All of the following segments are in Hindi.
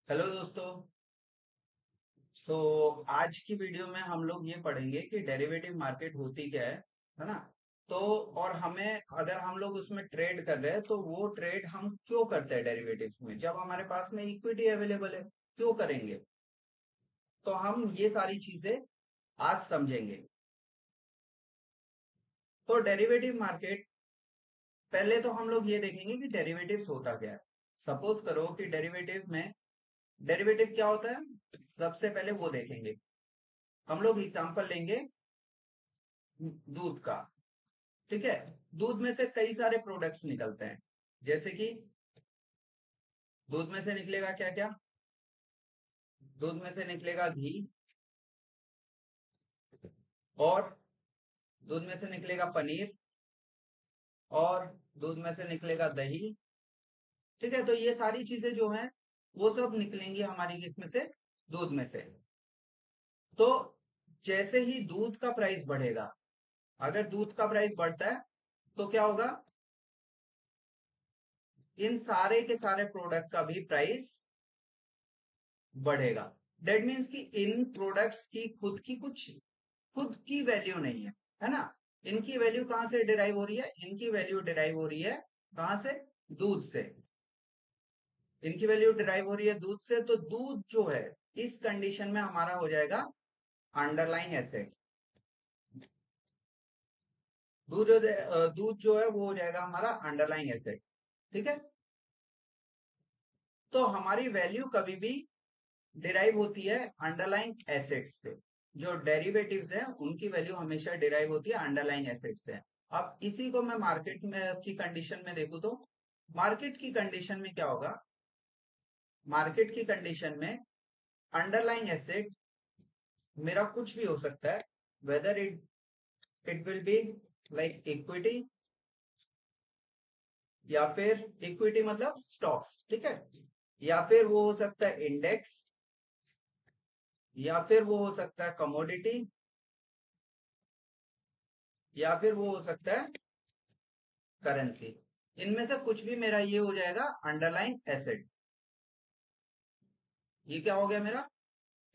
हेलो दोस्तों। आज की वीडियो में हम लोग ये पढ़ेंगे कि डेरिवेटिव मार्केट होती क्या है ना। तो और हमें अगर हम लोग उसमें ट्रेड कर रहे हैं तो वो ट्रेड हम क्यों करते हैं डेरिवेटिव्स में, जब हमारे पास में इक्विटी अवेलेबल है क्यों करेंगे। तो हम ये सारी चीजें आज समझेंगे। तो डेरिवेटिव मार्केट, पहले तो हम लोग ये देखेंगे कि डेरिवेटिव्स होता क्या है। सपोज करो कि डेरिवेटिव क्या होता है, सबसे पहले वो देखेंगे। हम लोग एग्जांपल लेंगे दूध का। ठीक है। दूध में से कई सारे प्रोडक्ट्स निकलते हैं, जैसे कि दूध में से निकलेगा क्या क्या। दूध में से निकलेगा घी, और दूध में से निकलेगा पनीर, और दूध में से निकलेगा दही। ठीक है, तो ये सारी चीजें जो हैं वो सब निकलेंगी हमारी किसमें से, दूध में से। तो जैसे ही दूध का प्राइस बढ़ेगा, अगर दूध का प्राइस बढ़ता है तो क्या होगा, इन सारे के सारे प्रोडक्ट का भी प्राइस बढ़ेगा। डेट मीन्स कि इन प्रोडक्ट्स की खुद की वैल्यू नहीं है ना। इनकी वैल्यू कहां से डिराइव हो रही है, इनकी वैल्यू डिराइव हो रही है कहां से, दूध से। इनकी वैल्यू डिराइव हो रही है दूध से, तो दूध जो है इस कंडीशन में हमारा हो जाएगा अंडरलाइन एसेट। दूध जो है वो हो जाएगा हमारा अंडरलाइन एसेट। ठीक है। तो हमारी वैल्यू कभी भी डिराइव होती है अंडरलाइन एसेट्स से। जो डेरिवेटिव्स हैं उनकी वैल्यू हमेशा डिराइव होती है अंडरलाइन एसेट्स से। अब इसी को मैं मार्केट में की कंडीशन में देखूं तो मार्केट की कंडीशन में क्या होगा, मार्केट की कंडीशन में अंडरलाइन एसेट मेरा कुछ भी हो सकता है। Whether it will be like equity, या फिर इक्विटी मतलब स्टॉक्स। ठीक है। या फिर वो हो सकता है इंडेक्स, या फिर वो हो सकता है कमोडिटी, या फिर वो हो सकता है करेंसी। इनमें से कुछ भी मेरा ये हो जाएगा अंडरलाइन एसेट। ये क्या हो गया मेरा,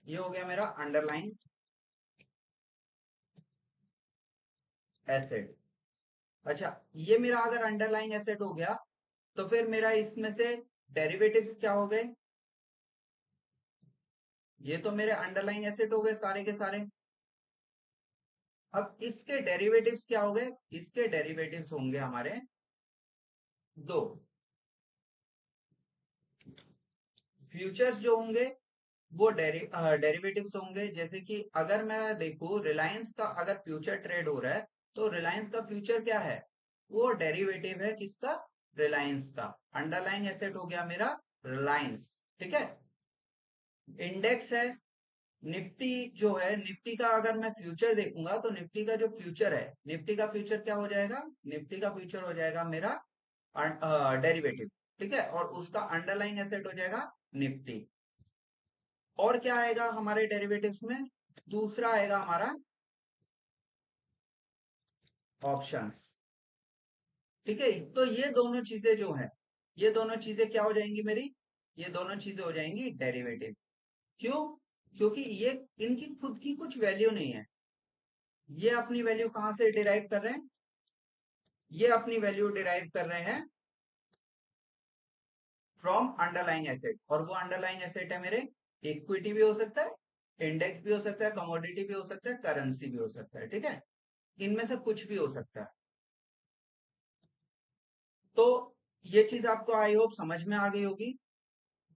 ये हो गया मेरा अंडरलाइन एसेट। अच्छा, ये मेरा अगर अंडरलाइन एसेट हो गया तो फिर मेरा इसमें से डेरिवेटिव्स क्या हो गए, ये तो मेरे अंडरलाइन एसेट हो गए सारे के सारे। अब इसके डेरिवेटिव्स क्या हो गए, इसके डेरिवेटिव्स होंगे हमारे दो। फ्यूचर्स जो होंगे वो डेरिवेटिव्स होंगे। जैसे कि अगर मैं देखूं रिलायंस का अगर फ्यूचर ट्रेड हो रहा है, तो रिलायंस का फ्यूचर क्या है, वो डेरिवेटिव है किसका, रिलायंस का। अंडरलाइन एसेट हो गया मेरा रिलायंस। ठीक है। इंडेक्स है निफ्टी, जो है निफ्टी का अगर मैं फ्यूचर देखूंगा तो निफ्टी का जो फ्यूचर है, निफ्टी का फ्यूचर क्या हो जाएगा, निफ्टी का फ्यूचर हो जाएगा मेरा डेरिवेटिव। ठीक है, और उसका अंडरलाइन एसेट हो जाएगा निफ्टी। और क्या आएगा हमारे डेरिवेटिव्स में, दूसरा आएगा हमारा ऑप्शंस। ठीक है, तो ये दोनों चीजें जो है, ये दोनों चीजें क्या हो जाएंगी मेरी, ये दोनों चीजें हो जाएंगी डेरिवेटिव्स। क्यों, क्योंकि ये इनकी खुद की कुछ वैल्यू नहीं है। ये अपनी वैल्यू कहां से डिराइव कर रहे हैं, ये अपनी वैल्यू डिराइव कर रहे हैं फ्रॉम अंडरलाइन एसेट। और वो अंडरलाइन एसेट है मेरे, इक्विटी भी हो सकता है, इंडेक्स भी हो सकता है, कमोडिटी भी हो सकता है, करेंसी भी हो सकता है। ठीक है, इनमें से कुछ भी हो सकता है। तो ये चीज आपको आई होप समझ में आ गई होगी।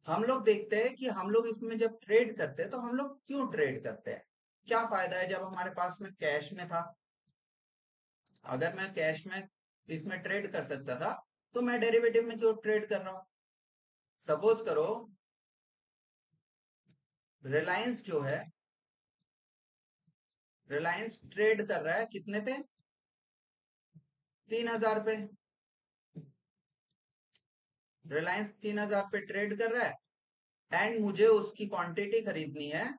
हम लोग देखते हैं कि हम लोग इसमें जब ट्रेड करते हैं तो हम लोग क्यों ट्रेड करते हैं, क्या फायदा है। जब हमारे पास में कैश में था, अगर मैं कैश में इसमें ट्रेड कर सकता था, तो मैं डेरिवेटिव में क्यों ट्रेड कर रहा हूं। सपोज करो रिलायंस जो है, रिलायंस ट्रेड कर रहा है कितने पे, 3,000 पे। रिलायंस 3,000 पे ट्रेड कर रहा है, एंड मुझे उसकी क्वांटिटी खरीदनी है,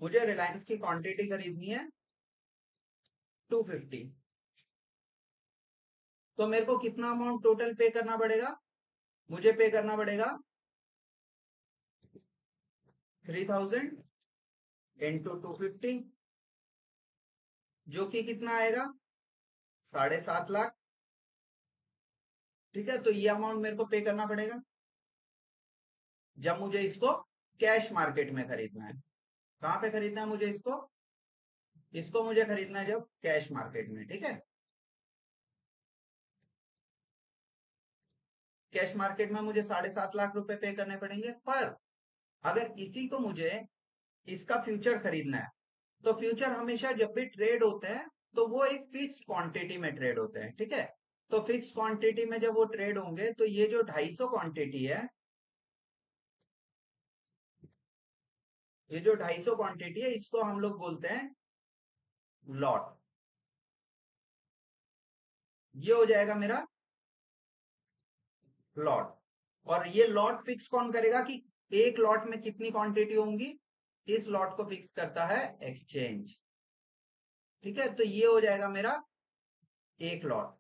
मुझे रिलायंस की क्वांटिटी खरीदनी है 250। तो मेरे को कितना अमाउंट टोटल पे करना पड़ेगा, मुझे पे करना पड़ेगा 3000 इंटू 250, जो कि कितना आएगा 7.5 लाख। ठीक है, तो ये अमाउंट मेरे को पे करना पड़ेगा जब मुझे इसको कैश मार्केट में खरीदना है। कहाँ पे खरीदना है मुझे इसको? इसको मुझे खरीदना है जब कैश मार्केट में। ठीक है, कैश मार्केट में मुझे 7.5 लाख रुपए पे करने पड़ेंगे। पर अगर इसी को मुझे इसका फ्यूचर खरीदना है, तो फ्यूचर हमेशा जब भी ट्रेड होते हैं तो वो एक फिक्स क्वांटिटी में ट्रेड होते हैं। ठीक है, तो फिक्स क्वांटिटी में जब वो ट्रेड होंगे तो ये जो 250 क्वांटिटी है, ये जो 250 क्वांटिटी है, इसको हम लोग बोलते हैं लॉट। ये हो जाएगा मेरा लॉट। और ये लॉट फिक्स कौन करेगा कि एक लॉट में कितनी क्वांटिटी होंगी? इस लॉट को फिक्स करता है एक्सचेंज। ठीक है, तो ये हो जाएगा मेरा एक लॉट।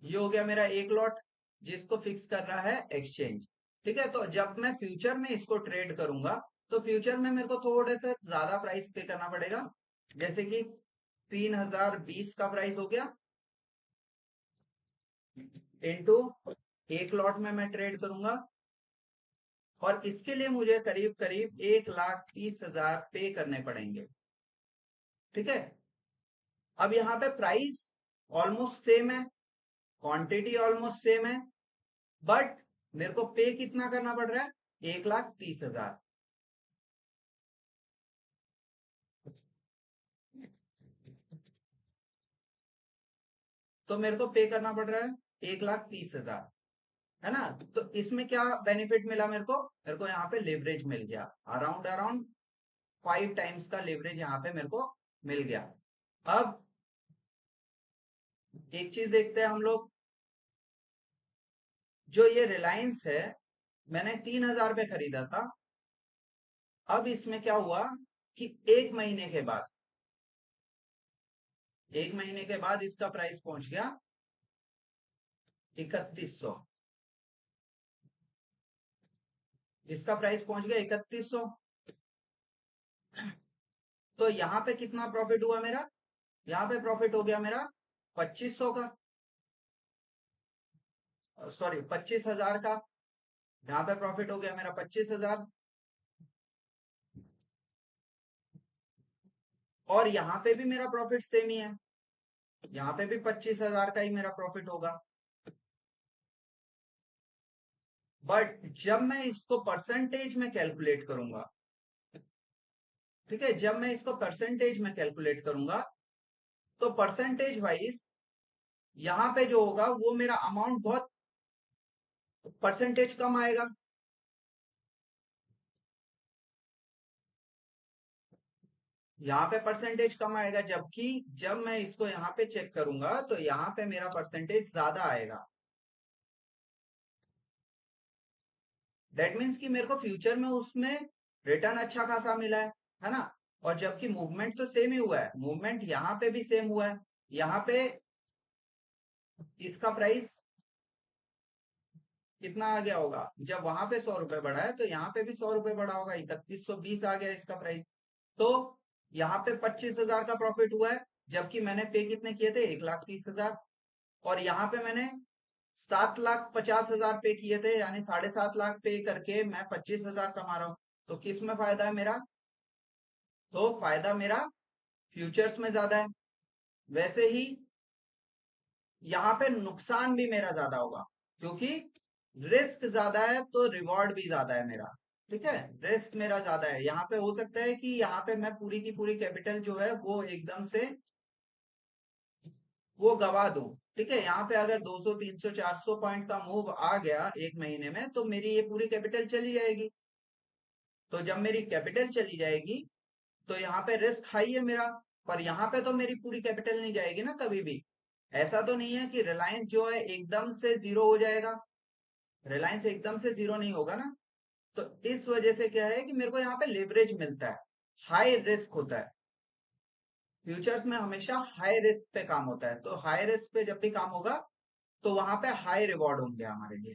ये हो गया मेरा एक लॉट जिसको फिक्स कर रहा है एक्सचेंज। ठीक है, तो जब मैं फ्यूचर में इसको ट्रेड करूंगा तो फ्यूचर में मेरे को थोड़े से ज्यादा प्राइस पे करना पड़ेगा। जैसे कि 3020 का प्राइस हो गया, इंटू एक लॉट में मैं ट्रेड करूंगा, और इसके लिए मुझे करीब करीब 1,30,000 पे करने पड़ेंगे। ठीक है, अब यहाँ पे प्राइस ऑलमोस्ट सेम है, क्वांटिटी ऑलमोस्ट सेम है, बट मेरे को पे कितना करना पड़ रहा है? 1,30,000। तो मेरे को पे करना पड़ रहा है 1,30,000, है ना? तो इसमें क्या बेनिफिट मिला मेरे को यहाँ पे लेवरेज मिल गया। अराउंड अराउंड 5 टाइम्स का लेवरेज यहाँ पे मेरे को मिल गया। अब एक चीज देखते हैं हम लोग, जो ये रिलायंस है, मैंने 3,000 पे खरीदा था। अब इसमें क्या हुआ कि एक महीने के बाद इसका प्राइस पहुंच गया 3,100। इसका प्राइस पहुंच गया 3,100। तो यहाँ पे कितना प्रॉफिट हुआ मेरा? यहाँ पे प्रॉफिट हो गया मेरा 2,500 का, सॉरी 25,000 का। यहाँ पे प्रॉफिट हो गया मेरा 25,000। और यहाँ पे भी मेरा प्रॉफिट सेम ही है, यहाँ पे भी 25,000 का ही मेरा प्रॉफिट होगा। बट जब मैं इसको परसेंटेज में कैलकुलेट करूंगा, ठीक है, जब मैं इसको परसेंटेज में कैलकुलेट करूंगा तो परसेंटेज वाइज यहाँ पे जो होगा वो मेरा अमाउंट बहुत परसेंटेज कम आएगा। यहाँ पे परसेंटेज कम आएगा, जबकि जब मैं इसको यहाँ पे चेक करूंगा तो यहाँ पे मेरा परसेंटेज ज्यादा आएगा। दैट मीन्स कि मेरे को फ्यूचर में उसमें रिटर्न अच्छा खासा मिला है ना? और जबकि मूवमेंट तो सेम ही हुआ है, मूवमेंट यहाँ पे भी सेम हुआ है। यहाँ पे इसका प्राइस कितना आ गया होगा? जब वहां पे 100 रुपए बढ़ा है तो यहाँ पे भी 100 रुपए बढ़ा होगा, 3,120 आ गया इसका प्राइस। तो यहाँ पे 25,000 का प्रॉफिट हुआ है, जबकि मैंने पे कितने किए थे? 1,30,000। और यहाँ पे मैंने 7,50,000 पे किए थे, यानी 7.5 लाख पे करके मैं 25,000 कमा रहा हूँ। तो किस में फायदा है मेरा? तो फायदा मेरा फ्यूचर्स में ज्यादा है। वैसे ही यहाँ पे नुकसान भी मेरा ज्यादा होगा, क्योंकि रिस्क ज्यादा है तो रिवॉर्ड भी ज्यादा है मेरा। ठीक है, रिस्क मेरा ज्यादा है। यहाँ पे हो सकता है कि यहाँ पे मैं पूरी की पूरी कैपिटल जो है वो एकदम से वो गवा दूं। ठीक है, यहाँ पे अगर 200 300 400 पॉइंट का मूव आ गया एक महीने में तो मेरी ये पूरी कैपिटल चली जाएगी। तो जब मेरी कैपिटल चली जाएगी तो यहाँ पे रिस्क हाई है मेरा। पर यहाँ पे तो मेरी पूरी कैपिटल नहीं जाएगी ना कभी भी। ऐसा तो नहीं है कि रिलायंस जो है एकदम से जीरो हो जाएगा। रिलायंस एकदम से जीरो नहीं होगा ना। तो इस वजह से क्या है कि मेरे को यहाँ पे लेवरेज मिलता है, हाई रिस्क होता है। फ्यूचर्स में हमेशा हाई रिस्क पे काम होता है, तो हाई रिस्क पे जब भी काम होगा तो वहां पे हाई रिवॉर्ड होंगे हमारे लिए।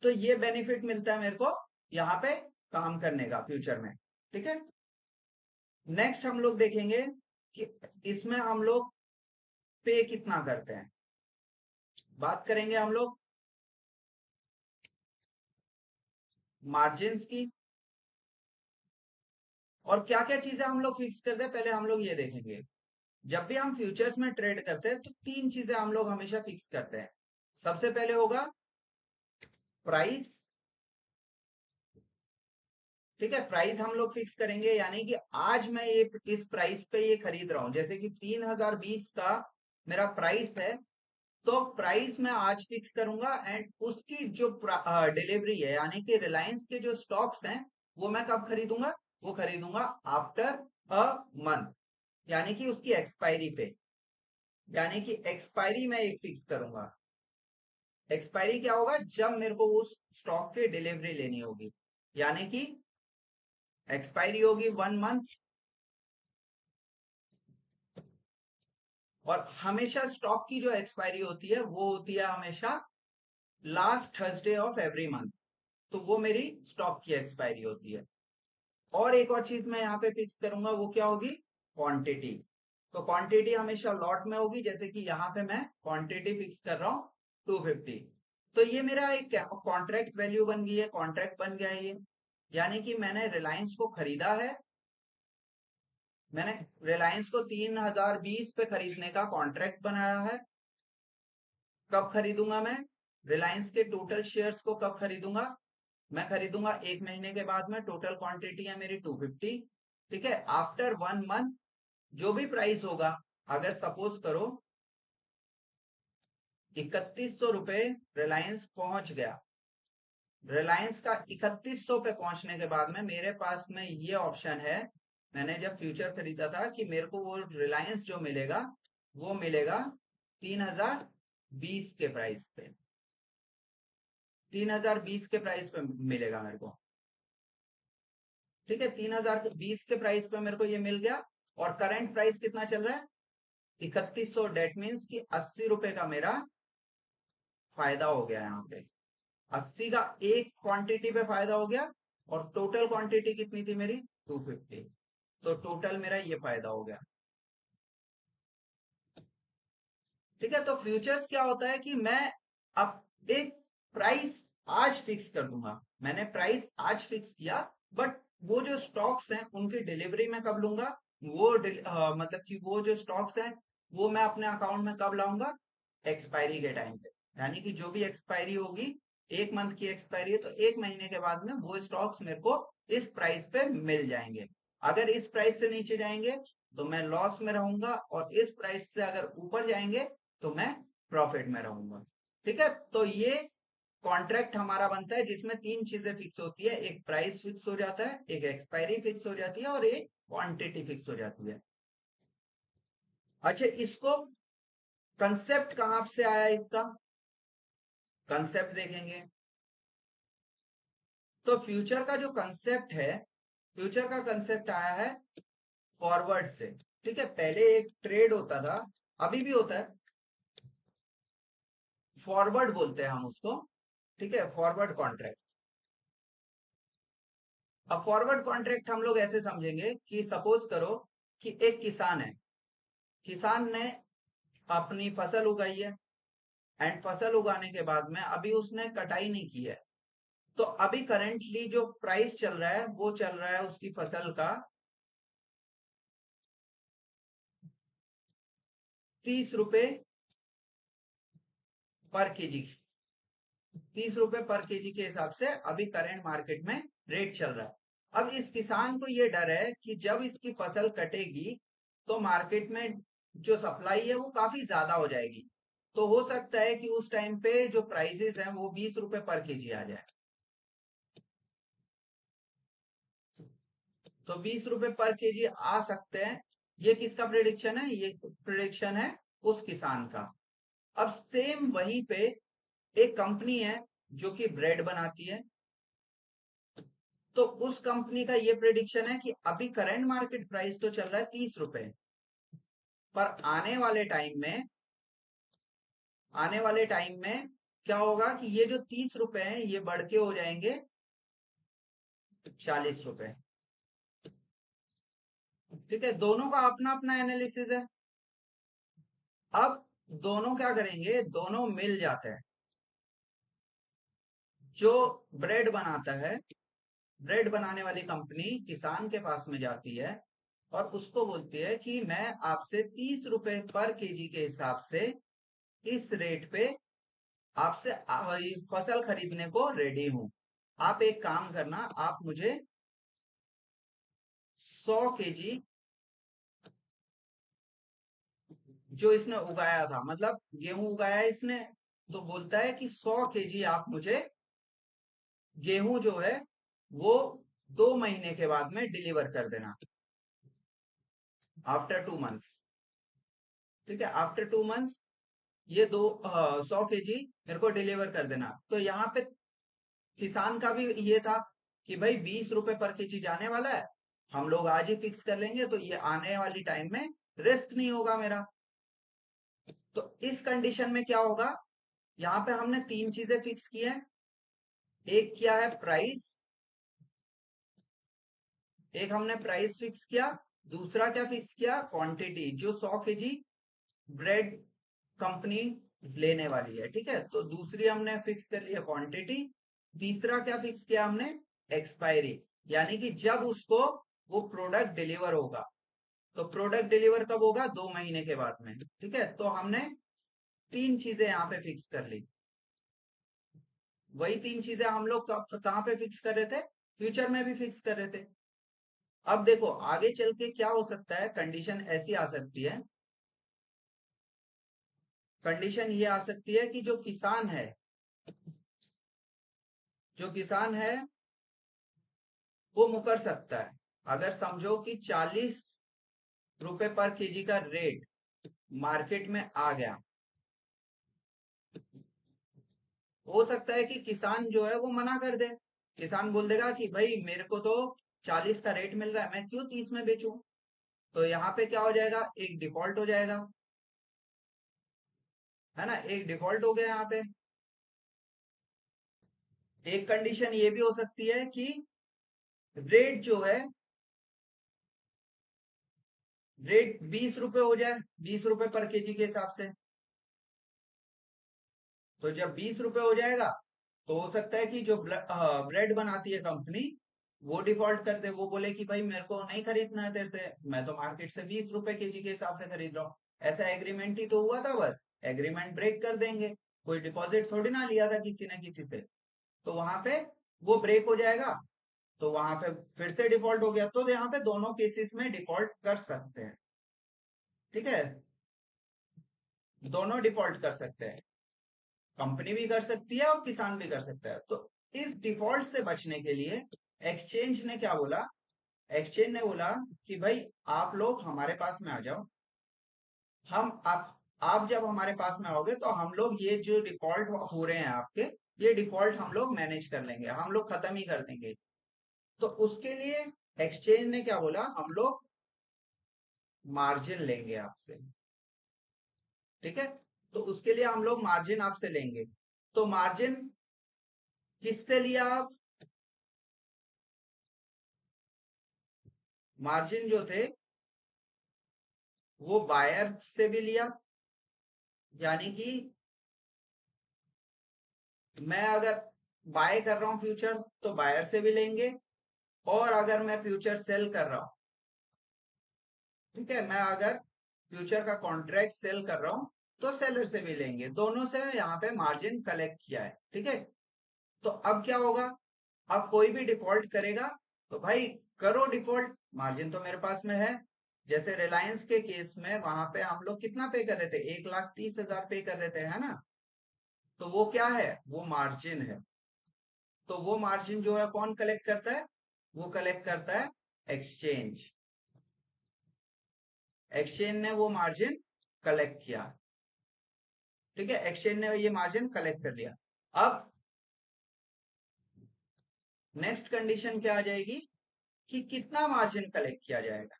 तो ये बेनिफिट मिलता है मेरे को यहाँ पे काम करने का फ्यूचर में। ठीक है, नेक्स्ट हम लोग देखेंगे कि इसमें हम लोग पे कितना करते हैं। बात करेंगे हम लोग मार्जिन की, और क्या क्या चीजें हम लोग फिक्स करते हैं पहले हम लोग ये देखेंगे। जब भी हम फ्यूचर्स में ट्रेड करते हैं तो तीन चीजें हम लोग हमेशा फिक्स करते हैं। सबसे पहले होगा प्राइस। ठीक है, प्राइस हम लोग फिक्स करेंगे, यानी कि आज मैं ये इस प्राइस पे ये खरीद रहा हूं, जैसे कि 3020 का मेरा प्राइस है, तो प्राइस मैं आज फिक्स करूंगा। एंड उसकी जो डिलीवरी है, यानी कि रिलायंस के जो स्टॉक्स हैं, वो मैं कब खरीदूंगा, वो खरीदूंगा आफ्टर अ मंथ, यानी कि उसकी एक्सपायरी पे। यानी कि एक्सपायरी मैं एक फिक्स करूंगा। एक्सपायरी क्या होगा, जब मेरे को उस स्टॉक की डिलीवरी लेनी होगी, यानी कि एक्सपायरी होगी 1 मंथ। और हमेशा स्टॉक की जो एक्सपायरी होती है वो होती है हमेशा last Thursday of every month. तो वो मेरी स्टॉक की एक्सपायरी होती है। और एक और चीज मैं यहाँ पे फिक्स करूंगा, वो क्या होगी, क्वांटिटी। तो क्वांटिटी हमेशा लॉट में होगी, जैसे कि यहाँ पे मैं क्वांटिटी फिक्स कर रहा हूँ 250। तो ये मेरा एक कॉन्ट्रैक्ट वैल्यू बन गई है, कॉन्ट्रैक्ट बन गया है ये। यानी कि मैंने रिलायंस को खरीदा है, मैंने रिलायंस को 3020 पे खरीदने का कॉन्ट्रैक्ट बनाया है। कब खरीदूंगा मैं, रिलायंस के टोटल शेयर्स को कब खरीदूंगा, मैं खरीदूंगा 1 महीने के बाद में। टोटल क्वांटिटी है मेरी 250। ठीक है, आफ्टर 1 मंथ जो भी प्राइस होगा, अगर सपोज करो 3100 रुपए रिलायंस पहुंच गया, रिलायंस का 3100 पे पहुंचने के बाद में मेरे पास में ये ऑप्शन है, मैंने जब फ्यूचर खरीदा था, कि मेरे को वो रिलायंस जो मिलेगा वो मिलेगा 3020 के प्राइस पे। 3020 के प्राइस पे मिलेगा मेरे को। ठीक है, 3020 के प्राइस पे मेरे को ये मिल गया। और करंट प्राइस कितना चल रहा है, 3100। डेट मीन्स कि 80 रुपए का मेरा फायदा हो गया यहाँ पे। 80 का एक क्वांटिटी पे फायदा हो गया। और टोटल क्वांटिटी कितनी थी मेरी, 250। तो टोटल मेरा ये फायदा हो गया। ठीक है, तो फ्यूचर्स क्या होता है कि मैं अब एक प्राइस आज फिक्स कर दूंगा। मैंने प्राइस आज फिक्स किया, बट वो जो स्टॉक्स हैं उनकी डिलीवरी मैं कब लूंगा, वो मतलब कि वो जो स्टॉक्स हैं वो मैं अपने अकाउंट में कब लाऊंगा, एक्सपायरी के टाइम पे। यानी कि जो भी एक्सपायरी होगी, 1 मंथ की एक्सपायरी है, तो 1 महीने के बाद में वो स्टॉक्स मेरे को इस प्राइस पे मिल जाएंगे। अगर इस प्राइस से नीचे जाएंगे तो मैं लॉस में रहूंगा, और इस प्राइस से अगर ऊपर जाएंगे तो मैं प्रॉफिट में रहूंगा। ठीक है, तो ये कॉन्ट्रैक्ट हमारा बनता है जिसमें तीन चीजें फिक्स होती है, एक प्राइस फिक्स हो जाता है, एक एक्सपायरी फिक्स हो जाती है, और एक क्वांटिटी फिक्स हो जाती है। अच्छा, इसको कंसेप्ट कहां से आया इसका, कंसेप्ट देखेंगे। तो फ्यूचर का जो कंसेप्ट है, फ्यूचर का कंसेप्ट आया है फॉरवर्ड से। ठीक है, पहले एक ट्रेड होता था, अभी भी होता है, फॉरवर्ड बोलते हैं हम उसको। ठीक है, फॉरवर्ड कॉन्ट्रैक्ट। अब फॉरवर्ड कॉन्ट्रैक्ट हम लोग ऐसे समझेंगे कि सपोज करो कि एक किसान है, किसान ने अपनी फसल उगाई है, एंड फसल उगाने के बाद में अभी उसने कटाई नहीं की है। तो अभी करेंटली जो प्राइस चल रहा है वो चल रहा है उसकी फसल का 30 रुपए पर केजी। 30 रुपए पर केजी के हिसाब से अभी करंट मार्केट में रेट चल रहा है। अब इस किसान को ये डर है कि जब इसकी फसल कटेगी तो मार्केट में जो सप्लाई है वो काफी ज्यादा हो जाएगी। तो हो सकता है कि उस टाइम पे जो प्राइसेस हैं वो 20 रुपए पर केजी आ जाए। तो 20 रुपए पर केजी आ सकते हैं। ये किसका प्रिडिक्शन है, ये प्रिडिक्शन है उस किसान का। अब सेम वहीं पे एक कंपनी है जो कि ब्रेड बनाती है। तो उस कंपनी का ये प्रिडिक्शन है कि अभी करंट मार्केट प्राइस तो चल रहा है 30 रुपए, पर आने वाले टाइम में आने वाले टाइम में क्या होगा कि ये जो 30 रुपए हैं ये बढ़ के हो जाएंगे 40 रुपए। ठीक है, दोनों का अपना अपना एनालिसिस है। अब दोनों क्या करेंगे, दोनों मिल जाते हैं। जो ब्रेड बनाता है, ब्रेड बनाने वाली कंपनी किसान के पास में जाती है और उसको बोलती है कि मैं आपसे 30 रुपए पर केजी के हिसाब से इस रेट पे आपसे फसल खरीदने को रेडी हूं। आप एक काम करना, आप मुझे 100 केजी जो इसने उगाया था, मतलब गेहूं उगाया है इसने, तो बोलता है कि 100 केजी आप मुझे गेहूं जो है वो 2 महीने के बाद में डिलीवर कर देना, आफ्टर 2 मंथ्स। ठीक है, आफ्टर 2 मंथ्स ये 100 केजी मेरे को डिलीवर कर देना। तो यहाँ पे किसान का भी ये था कि भाई 20 रुपए पर केजी जाने वाला है, हम लोग आज ही फिक्स कर लेंगे, तो ये आने वाली टाइम में रिस्क नहीं होगा मेरा। तो इस कंडीशन में क्या होगा, यहाँ पे हमने तीन चीजें फिक्स की है। एक क्या है, प्राइस। एक हमने प्राइस फिक्स किया। दूसरा क्या फिक्स किया, क्वांटिटी, जो 100 केजी ब्रेड कंपनी लेने वाली है। ठीक है, तो दूसरी हमने फिक्स कर लिया क्वांटिटी। तीसरा क्या फिक्स किया हमने, एक्सपायरी, यानी कि जब उसको वो प्रोडक्ट डिलीवर होगा। तो प्रोडक्ट डिलीवर कब होगा, 2 महीने के बाद में। ठीक है, तो हमने तीन चीजें यहाँ पे फिक्स कर ली। वही तीन चीजें हम लोग कहाँ पे फिक्स कर रहे थे, फ्यूचर में भी फिक्स कर रहे थे। अब देखो आगे चल के क्या हो सकता है, कंडीशन ऐसी आ सकती है, कंडीशन ये आ सकती है कि जो किसान है, जो किसान है वो मुकर सकता है। अगर समझो कि 40 रुपए पर केजी का रेट मार्केट में आ गया, हो सकता है कि किसान जो है वो मना कर दे। किसान बोल देगा कि भाई मेरे को तो 40 का रेट मिल रहा है, मैं क्यों 30 में बेचूं। तो यहाँ पे क्या हो जाएगा, एक डिफॉल्ट हो जाएगा, है ना, एक डिफॉल्ट हो गया यहाँ पे। एक कंडीशन ये भी हो सकती है कि रेट जो है, रेट 20 रुपए हो जाए, 20 रुपए पर केजी के हिसाब से। तो जब 20 रुपए हो जाएगा, तो हो सकता है कि जो ब्रेड बनाती है कंपनी, वो डिफॉल्ट कर दे, वो बोले कि भाई मेरे को नहीं खरीदना है तेरे से, मैं तो मार्केट से 20 रुपए केजी के हिसाब से खरीद रहा हूँ। ऐसा एग्रीमेंट ही तो हुआ था, बस एग्रीमेंट ब्रेक कर देंगे। कोई डिपॉजिट थोड़ी ना लिया था किसी ने किसी से, तो वहां पे वो ब्रेक हो जाएगा। तो वहां पे फिर से डिफॉल्ट हो गया, तो यहाँ पे दोनों केसेस में डिफॉल्ट कर सकते हैं। ठीक है, दोनों डिफॉल्ट कर सकते हैं, कंपनी भी कर सकती है और किसान भी कर सकता है। तो इस डिफॉल्ट से बचने के लिए एक्सचेंज ने क्या बोला, एक्सचेंज ने बोला कि भाई आप लोग हमारे पास में आ जाओ, हम आप जब हमारे पास में आओगे तो हम लोग ये जो डिफॉल्ट हो रहे हैं आपके, ये डिफॉल्ट हम लोग मैनेज कर लेंगे, हम लोग खत्म ही कर देंगे। तो उसके लिए एक्सचेंज ने क्या बोला, हम लोग मार्जिन लेंगे आपसे। ठीक है, तो उसके लिए हम लोग मार्जिन आपसे लेंगे। तो मार्जिन किससे लिया आप, मार्जिन जो थे वो बायर से भी लिया, यानी कि मैं अगर बाय कर रहा हूं फ्यूचर तो बायर से भी लेंगे, और अगर मैं फ्यूचर सेल कर रहा हूं, ठीक है, मैं अगर फ्यूचर का कॉन्ट्रैक्ट सेल कर रहा हूं तो सेलर से भी लेंगे, दोनों से यहाँ पे मार्जिन कलेक्ट किया है। ठीक है, तो अब क्या होगा, अब कोई भी डिफॉल्ट करेगा तो भाई करो डिफॉल्ट, मार्जिन तो मेरे पास में है। जैसे रिलायंस के केस में वहां पे हम लोग कितना पे कर रहे थे, 1,30,000 पे कर रहे थे, है ना। तो वो क्या है, वो मार्जिन है। तो वो मार्जिन जो है कौन कलेक्ट करता है, वो कलेक्ट करता है एक्सचेंज। एक्सचेंज ने वो मार्जिन कलेक्ट किया। ठीक है, एक्सचेंज ने ये मार्जिन कलेक्ट कर लिया। अब नेक्स्ट कंडीशन क्या आ जाएगी कि कितना मार्जिन कलेक्ट किया जाएगा।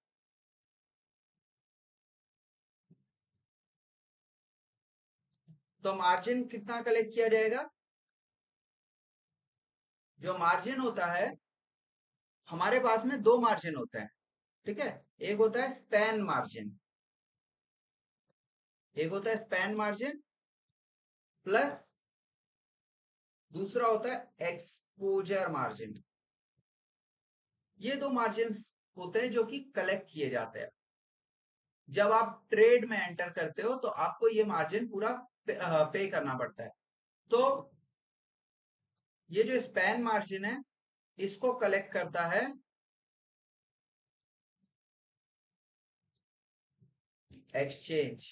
तो मार्जिन कितना कलेक्ट किया जाएगा? जो मार्जिन होता है, हमारे पास में दो मार्जिन होते हैं, ठीक है। एक होता है स्पैन मार्जिन, एक होता है स्पैन मार्जिन प्लस दूसरा होता है एक्सपोजर मार्जिन। ये दो मार्जिन होते हैं जो कि कलेक्ट किए जाते हैं। जब आप ट्रेड में एंटर करते हो तो आपको ये मार्जिन पूरा पे करना पड़ता है। तो ये जो स्पैन मार्जिन है, इसको कलेक्ट करता है एक्सचेंज।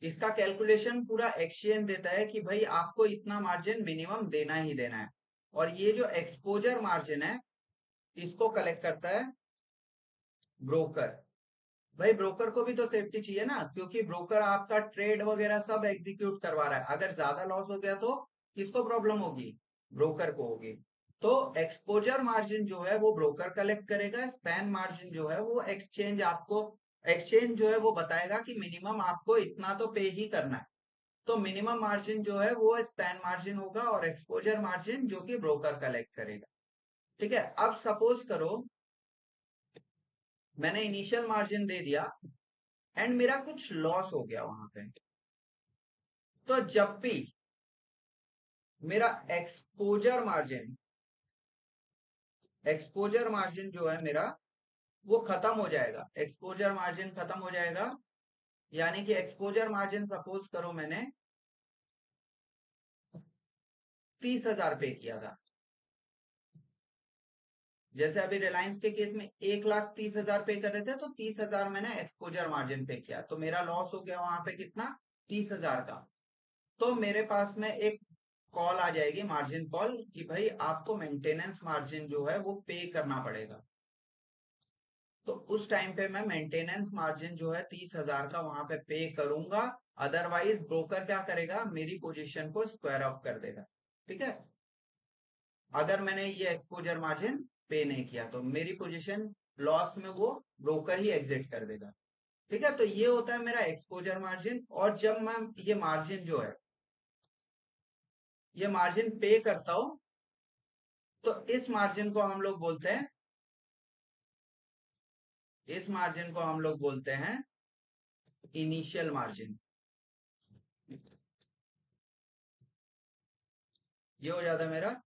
इसका कैलकुलेशन पूरा एक्सचेंज देता है कि भाई आपको इतना मार्जिन मिनिमम देना ही देना है। और ये जो एक्सपोजर मार्जिन है, इसको कलेक्ट करता है ब्रोकर। भाई ब्रोकर को भी तो सेफ्टी चाहिए ना, क्योंकि ब्रोकर आपका ट्रेड वगैरह सब एग्जीक्यूट करवा रहा है। अगर ज्यादा लॉस हो गया तो किसको प्रॉब्लम होगी? ब्रोकर को होगी। तो एक्सपोजर मार्जिन जो है वो ब्रोकर कलेक्ट करेगा, स्पैन मार्जिन जो है वो एक्सचेंज जो है वो बताएगा कि मिनिमम आपको इतना तो पे ही करना है। तो मिनिमम मार्जिन जो है वो स्पैन मार्जिन होगा और एक्सपोजर मार्जिन जो कि ब्रोकर कलेक्ट करेगा। ठीक है। अब सपोज करो मैंने इनिशियल मार्जिन दे दिया एंड मेरा कुछ लॉस हो गया वहां पे। तो जब भी मेरा एक्सपोजर मार्जिन जो है मेरा वो खत्म हो जाएगा, एक्सपोजर मार्जिन खत्म हो जाएगा। यानी कि एक्सपोजर मार्जिन सपोज करो मैंने 30,000 पे किया था। जैसे अभी रिलायंस के केस में 1,30,000 पे कर रहे थे, तो 30,000 मैंने एक्सपोजर मार्जिन पे किया, तो मेरा लॉस हो गया वहां पे कितना? 30,000 का। तो मेरे पास में एक कॉल आ जाएगी, मार्जिन कॉल, कि भाई आपको मेंटेनेंस मार्जिन जो है वो पे करना पड़ेगा। तो उस टाइम पे मैं मेंटेनेंस मार्जिन जो है 30,000 का वहां पे करूंगा। अदरवाइज ब्रोकर क्या करेगा? मेरी पोजीशन को स्क्वायर अप कर देगा। ठीक है। अगर मैंने ये एक्सपोजर मार्जिन पे नहीं किया तो मेरी पोजीशन लॉस में वो ब्रोकर ही एग्जिट कर देगा। ठीक है। तो ये होता है मेरा एक्सपोजर मार्जिन। और जब मैं ये मार्जिन जो है ये मार्जिन पे करता हूं, तो इस मार्जिन को हम लोग बोलते हैं इनिशियल मार्जिन। ये हो जाता है मेरा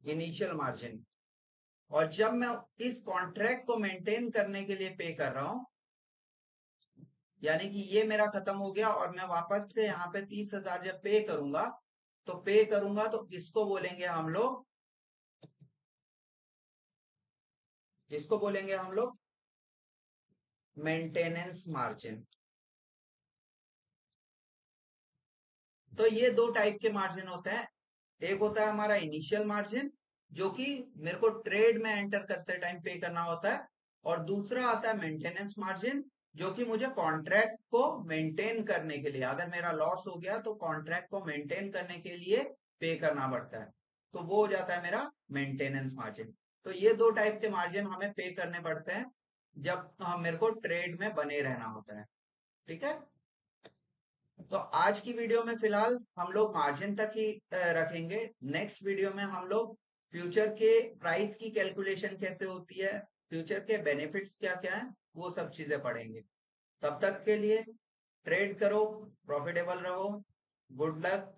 इनिशियल मार्जिन। और जब मैं इस कॉन्ट्रैक्ट को मेंटेन करने के लिए पे कर रहा हूं, यानी कि ये मेरा खत्म हो गया और मैं वापस से यहाँ पे 30,000 जब पे करूंगा तो इसको बोलेंगे हम लोग मेंटेनेंस मार्जिन। तो ये दो टाइप के मार्जिन होते हैं। एक होता है हमारा इनिशियल मार्जिन, जो कि मेरे को ट्रेड में एंटर करते टाइम पे करना होता है। और दूसरा आता है मेंटेनेंस मार्जिन, जो कि मुझे कॉन्ट्रैक्ट को मेंटेन करने के लिए, अगर मेरा लॉस हो गया तो कॉन्ट्रैक्ट को मेंटेन करने के लिए पे करना पड़ता है। तो वो हो जाता है मेरा मेंटेनेंस मार्जिन। तो ये दो टाइप के मार्जिन हमें पे करने पड़ते हैं जब मेरे को ट्रेड में बने रहना होता है। ठीक है। तो आज की वीडियो में फिलहाल हम लोग मार्जिन तक ही रखेंगे। नेक्स्ट वीडियो में हम लोग फ्यूचर के प्राइस की कैलकुलेशन कैसे होती है, फ्यूचर के बेनिफिट्स क्या क्या है, वो सब चीजें पढ़ेंगे। तब तक के लिए ट्रेड करो, प्रॉफिटेबल रहो। Good luck,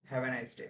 have a nice day.